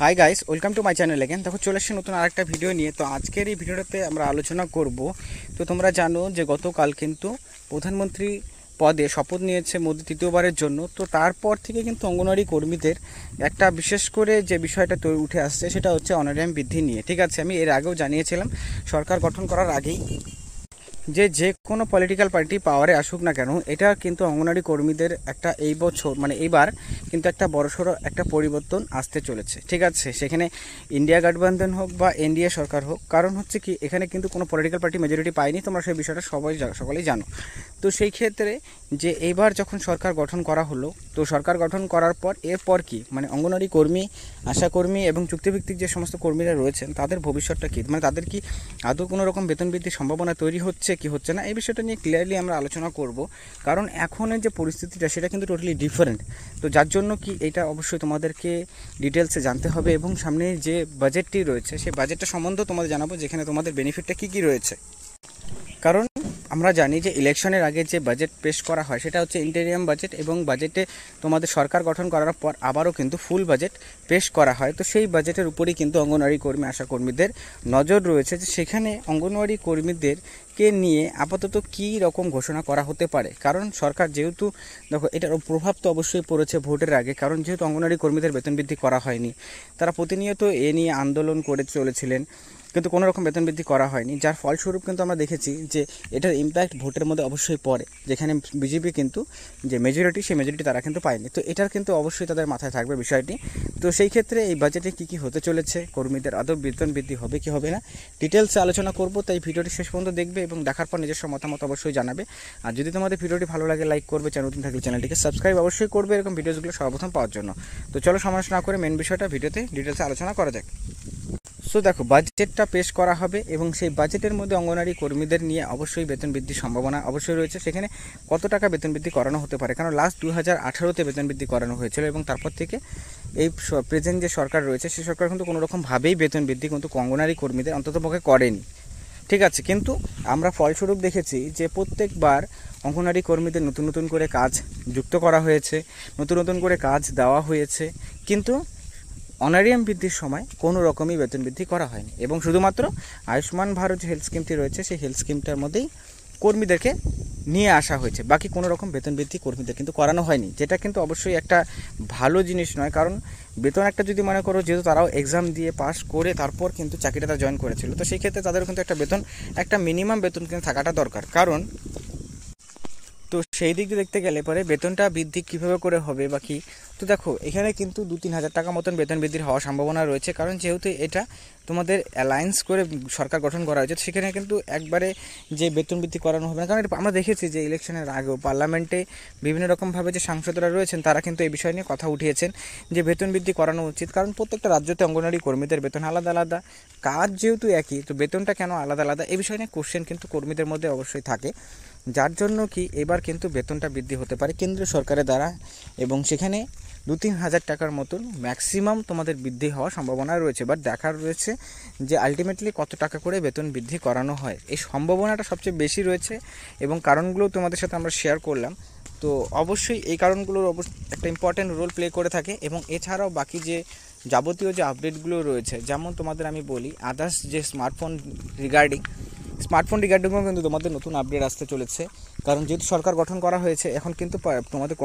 Hi guys, welcome to my channel again. দেখো চলে এসেছি নতুন আরেকটা ভিডিও নিয়ে। তো আজকের এই ভিডিওটাতে আমরা আলোচনা করব। তো তোমরা জানো যে গতকাল কিন্তু প্রধানমন্ত্রী পদে শপথ নিয়েছে মোদি তৃতীয়বারের জন্য। তো তারপর থেকে কিন্তু অঙ্গনওয়াড়ি কর্মীদের একটা বিশেষ করে যে বিষয়টা উঠে আসছে সেটা হচ্ছে অনারিয়াম বৃদ্ধি নিয়ে। ঠিক আছে, আমি এর আগেও জানিয়েছিলাম সরকার গঠন করার আগেই যে কোনো পলিটিক্যাল পার্টি পাওয়ারে আসুক না কেন, এটা কিন্তু অঙ্গনওয়াড়ি কর্মীদের একটা এই বছর এইবার কিন্তু একটা বড়সড় একটা পরিবর্তন আসতে চলেছে। ঠিক আছে, সেখানে ইন্ডিয়া গঠবন্ধন হোক বা এনডিএ সরকার হোক, কারণ হচ্ছে কি এখানে কিন্তু কোনো পলিটিক্যাল পার্টি মেজরিটি পায়নি, তোমরা সেই বিষয়টা সকলেই জানো। তো সেই ক্ষেত্রে যে এইবার যখন সরকার গঠন করা হলো, তো সরকার গঠন করার পর এরপর কি অঙ্গনওয়াড়ি কর্মী, আশাকর্মী এবং চুক্তিভিত্তিক যে সমস্ত কর্মীরা রয়েছেন তাদের ভবিষ্যৎটা কী, তাদের কি আদৌ কোনো রকম বেতন বৃদ্ধির সম্ভাবনা তৈরি হচ্ছে কি হচ্ছে না, এই বিষয়টা নিয়ে ক্লিয়ারলি আমরা আলোচনা করব। কারণ এখনের যে পরিস্থিতিটা সেটা কিন্তু টোটালি ডিফারেন্ট। তো যার জন্য কি এটা অবশ্যই তোমাদেরকে ডিটেলসে জানতে হবে এবং সামনে যে বাজেটটি রয়েছে সেই বাজেটটা সম্বন্ধেও তোমাদের জানাবো, যেখানে তোমাদের বেনিফিটটা কী কী রয়েছে। কারণ আমরা জানি যে ইলেকশনের আগে যে বাজেট পেশ করা হয় সেটা হচ্ছে ইন্টেরিয়াম বাজেট, এবং বাজেটে তোমাদের সরকার গঠন করার পর আবারও কিন্তু ফুল বাজেট পেশ করা হয়। তো সেই বাজেটের উপরেই কিন্তু অঙ্গনওয়াড়ি কর্মী, আশা কর্মীদের নজর রয়েছে যে সেখানে অঙ্গনওয়াড়ি কর্মীদেরকে নিয়ে আপাতত কী রকম ঘোষণা করা হতে পারে। কারণ সরকার যেহেতু, দেখো এটার প্রভাব তো অবশ্যই পড়েছে ভোটের আগে, কারণ যেহেতু অঙ্গনওয়াড়ি কর্মীদের বেতন বৃদ্ধি করা হয়নি, তারা প্রতিনিয়ত এ নিয়ে আন্দোলন করে চলেছিলেন, কিন্তু কোনো রকম বেতন বৃদ্ধি করা হয়নি, যার ফলস্বরূপ কিন্তু আমরা দেখেছি যে এটার ইম্প্যাক্ট ভোটের মধ্যে অবশ্যই পড়ে, যেখানে বিজেপি কিন্তু যে মেজরিটি সেই মেজরিটি তারা কিন্তু পায়নি। তো এটার কিন্তু অবশ্যই তাদের মাথায় থাকবে বিষয়টি। তো সেই ক্ষেত্রে এই বাজেটে কী কী হতে চলেছে, কর্মীদের আদৌ বেতন বৃদ্ধি হবে কি হবে না, ডিটেলসে আলোচনা করব। তাই ভিডিওটি শেষ পর্যন্ত দেখবে এবং দেখার পর নিজস্ব মতামত অবশ্যই জানাবে। আর যদি তোমাদের ভিডিওটি ভালো লাগে লাইক করবে, চ্যানেল নতুন থাকলে চ্যানেলটিকে সাবস্ক্রাইব অবশ্যই করবে এরকম ভিডিওগুলো সর্বপ্রথম পাওয়ার জন্য। তো চলো সমালোচনা করে মেন বিষয়টা ভিডিওতে ডিটেলসে আলোচনা করা যাক। সো দেখো, বাজেটটা পেশ করা হবে এবং সেই বাজেটের মধ্যে অঙ্গনওয়াড়ি কর্মীদের নিয়ে অবশ্যই বেতন বৃদ্ধির সম্ভাবনা অবশ্যই রয়েছে। সেখানে কত টাকা বেতন বৃদ্ধি করানো হতে পারে, কারণ লাস্ট 2018-তে বেতন বৃদ্ধি করানো হয়েছিল এবং তারপর থেকে এই প্রেজেন্ট যে সরকার রয়েছে সেই সরকার কিন্তু কোনোরকমভাবেই বেতন বৃদ্ধি কিন্তু অঙ্গনওয়াড়ি কর্মীদের অন্ততপক্ষে করেনি। ঠিক আছে, কিন্তু আমরা ফলস্বরূপ দেখেছি যে প্রত্যেকবার অঙ্গনওয়াড়ি কর্মীদের নতুন নতুন করে কাজ যুক্ত করা হয়েছে, নতুন নতুন করে কাজ দেওয়া হয়েছে, কিন্তু অনারিয়াম বৃদ্ধির সময় কোনো রকমই বেতন বৃদ্ধি করা হয়নি। এবং শুধুমাত্র আয়ুষ্মান ভারত যে হেলথ স্কিমটি রয়েছে সেই হেলথ স্কিমটার মধ্যেই কর্মীদেরকে নিয়ে আসা হয়েছে, বাকি কোনো রকম বেতন বৃদ্ধি কর্মীদের কিন্তু করানো হয়নি, যেটা কিন্তু অবশ্যই একটা ভালো জিনিস নয়। কারণ বেতন একটা যদি মনে করো, যেহেতু তারাও এক্সাম দিয়ে পাস করে তারপর কিন্তু চাকরিটা তারা জয়েন করেছিল, তো সেই ক্ষেত্রে তাদেরও কিন্তু একটা বেতন, একটা মিনিমাম বেতন কিন্তু থাকাটা দরকার। কারণ তো সেই দিক দিয়ে দেখতে গেলে পরে বেতনটা বৃদ্ধি কীভাবে করে হবে বা কী, তো দেখো এখানে কিন্তু 2-3 হাজার টাকা মতন বেতন বৃদ্ধির হওয়ার সম্ভাবনা রয়েছে। কারণ যেহেতু এটা তোমাদের অ্যালায়েন্স করে সরকার গঠন করা হয়েছে, সেখানে কিন্তু একবারে যে বেতন বৃদ্ধি করানো হবে না। কারণ আমরা দেখেছি যে ইলেকশনের আগেও পার্লামেন্টে বিভিন্ন রকমভাবে যে সাংসদরা রয়েছেন তারা কিন্তু এই বিষয় নিয়ে কথা উঠিয়েছেন যে বেতন বৃদ্ধি করানো উচিত। কারণ প্রত্যেকটা রাজ্যতে অঙ্গনওয়াড়ি কর্মীদের বেতন আলাদা আলাদা, কাজ যেহেতু একই, তো বেতনটা কেন আলাদা আলাদা, এই বিষয় নিয়ে কোশ্চেন কিন্তু কর্মীদের মধ্যে অবশ্যই থাকে। যার জন্য কি এবার কিন্তু বেতনটা বৃদ্ধি হতে পারে কেন্দ্রীয় সরকারের দ্বারা, এবং সেখানে 2-3 হাজার টাকার মতন ম্যাক্সিমাম তোমাদের বৃদ্ধি হওয়ার সম্ভাবনা রয়েছে। বাট দেখার রয়েছে যে আলটিমেটলি কত টাকা করে বেতন বৃদ্ধি করানো হয়, এই সম্ভাবনাটা সবচেয়ে বেশি রয়েছে এবং কারণগুলো তোমাদের সাথে আমরা শেয়ার করলাম। তো অবশ্যই এই কারণগুলোর একটা ইম্পর্ট্যান্ট রোল প্লে করে থাকে। এবং এছাড়াও বাকি যে যাবতীয় যে আপডেটগুলো রয়েছে, যেমন তোমাদের আমি বলি আদার্স যে স্মার্টফোন রিগার্ডিংও কিন্তু তোমাদের নতুন আপডেট আসতে চলেছে। কারণ যেহেতু সরকার গঠন করা হয়েছে, এখন কিন্তু তোমাদের